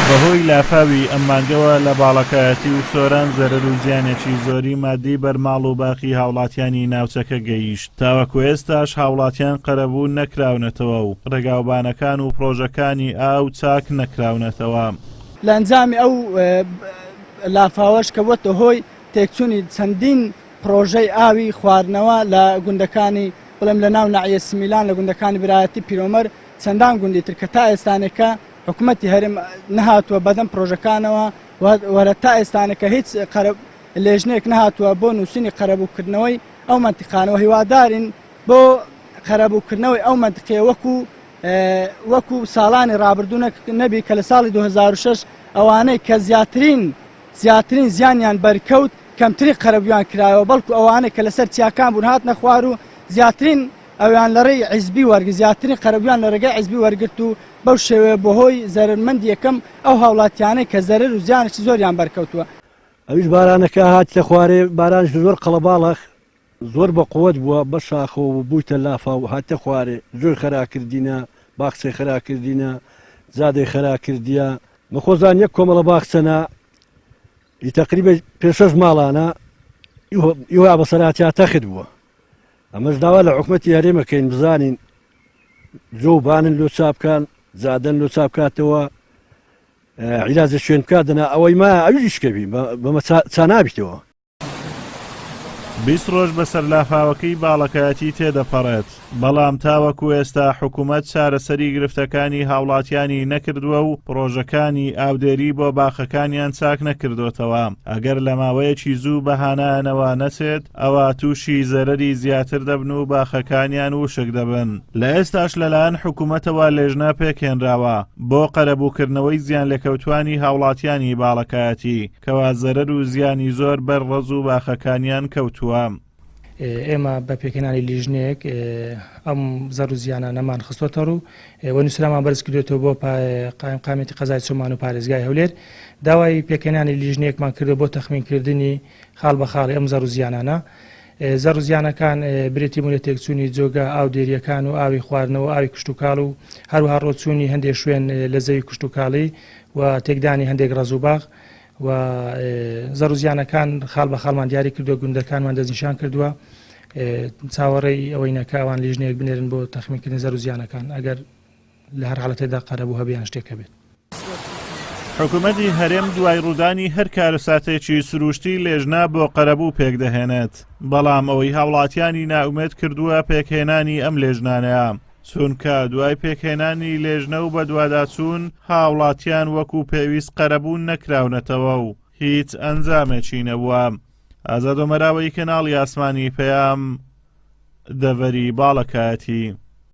بەهۆی لافاوی ئەم مانگەوە لە باڵەکایەتی و سۆران زەرەر و زیانێکی زۆری مادی بەرماڵ و باقی هاوڵاتیانی ناوچەکە گەیشت. تاوەکو ئێستاش هاوڵاتیان قەرەبوو نەکراونەتەوە و ڕێگاوبانەکان و پرۆژەکانی ئاو چاک نەکراونەتەوە. لە ئەنجامی ئەو لافاوەش کە بۆتە هۆی تێکچوونی چەندین پرۆژەی ئاوی خواردنەوە لە گوندەکانی بڵێم لە ناو ناحیە سمیلان لە گوندەکانی برایەتی پیرۆمەر چەندان گوندی تر کە تا ئێستانێکە حکوومەتی هەرێم نەهاتووە بەدەم پرۆژەکانەوە وەرە تا ئێستانەکە هیچ لێژنێک نەهاتووە بۆ نووسینی قەرەبووکردنەوەی ئەو منتیقانەوە هیوادارین بۆ قەرەبووکردنەوەی ئەو منتیقەیە وەکو ساڵانی ڕابردوو نەبی کە لە ساڵی 2006 ئەوانەی کە زیاترین زیانیان بەرکەوت کەمتری قەرەبوویان کرایەوە بەڵکو ئەوانەی کە لەسەر چیاکان بوون هاتنە خوار و زیاترین ئەویان لە ڕێی عیزبی وەرگرت زیاترین قەرەبوویان لە ڕێگای عیزبی وەرگرت و بەو شێوەیە بەهۆی زەرمەند یەکەم ئەو هاوڵاتیانەی کە زەرەر و زیانێکی زۆریان بەرکەوتووە. ئەویش بارانەکە هات لە خوارێ بارانش زۆر قەڵەباڵەخ زۆر بە قووەت بووە بە شاخەوە بوویتە لافا و هاتە خوارێ زۆر خەراکردینە باخچەی خەراکردینە زادەی خەراکردیە مەخۆزان یەک کۆمەڵە باخچەنە تقریبا 5-6 ماڵانە ئیوا بەسەراتیا تەخت بووە. ئەمەش داوا لە حکوومەتی هەرێمەکەین بزانین جۆبانن لۆ چاپکان زادەن لۆ چاپکاتەوە عیلازە شوێن بکاتەنە ئەوەی ما ئەویشکەبی بەمە چانابیتەوە. 20 ڕۆژ بەسەر لافاوەکەی باڵەکایەتی تێدەپەڕێت، بەڵام تاوەکو ئێستا حکوومەت چارەسەری گرفتەکانی هاوڵاتیانی نەکردووە و پرۆژەکانی ئاودێری بۆ باخەکانیان چاک نەکردوتەوە. ئەگەر لە ماوەیەکی زوو بەهانایانەوە نەچێت ئەوە تووشی زەرەری زیاتر دەبن و باخەکانیان وشک دەبن. لە ئێستاش لەلایەن حکوومەتەوە لێژنە پێکهێنراوە بۆ قەرەبووکردنەوەی زیان لێکەوتوانی هاوڵاتیانی باڵەکایەتی کەوا زەرەر و زیانی زۆر بەرڕەز و باخەکانیان کەوتووە. ئێمە بە پێکهێنانی لیژنێک ئەم زەر و زیانە نەمان خستۆتەڕ و وەنووسرامان بەرز کردێتەوە بۆ قامێتی قەزای چۆمان و پارێزگای هەولێر داوای پێکهێنانی لیژنێکمان کردو بۆ تەخمینکردنی خاڵ بە خاڵی ئەم زەر و زیانانە. زەر و زیانەکان برێتی بوون لە تێکچوونی جۆگە ئاو دێریەکان و ئاوی خواردنەوە ئاوی کشتتوکاڵ و هەروها ڕۆچوونی هەندێک شوێن لە زەوی کشتتوکاڵی و تێکدانی هەندێک ڕەزوباغ و زەر و زیانەکان خاڵ بە خاڵمان دیاری کردووە گوندەکانمان دەستنیشان کردووە چاوەڕێی ئەوەی نەکاوان لیژنێک بنێرن بۆ تەخمینکردنی زەر و زیانەکان ئەگەر لە هەر حاڵەتێدا قەرەبوو هەبیان شتێکە بێت. حکوومەتی هەرێم دوای ڕوودانی هەر کارەساتێکی سروشتی لێژنا بۆ قەرەبوو پێکدەهێنێت، بەڵام ئەوەی هاوڵاتیانی ناومێت کردووە پێکهێنانی ئەم لێژنانەیە چونکە دوای پێکهێنانی لێژنە و بە دوواداچوون هاوڵاتیان وەکو پێویست قەرەبوون نەکراونەتەوە و هیچ ئەنجامێکی نەبووە. ئازاد ئۆمەراوی کەناڵی ئاسمانی پەیام دەڤەری باڵەکایەتی.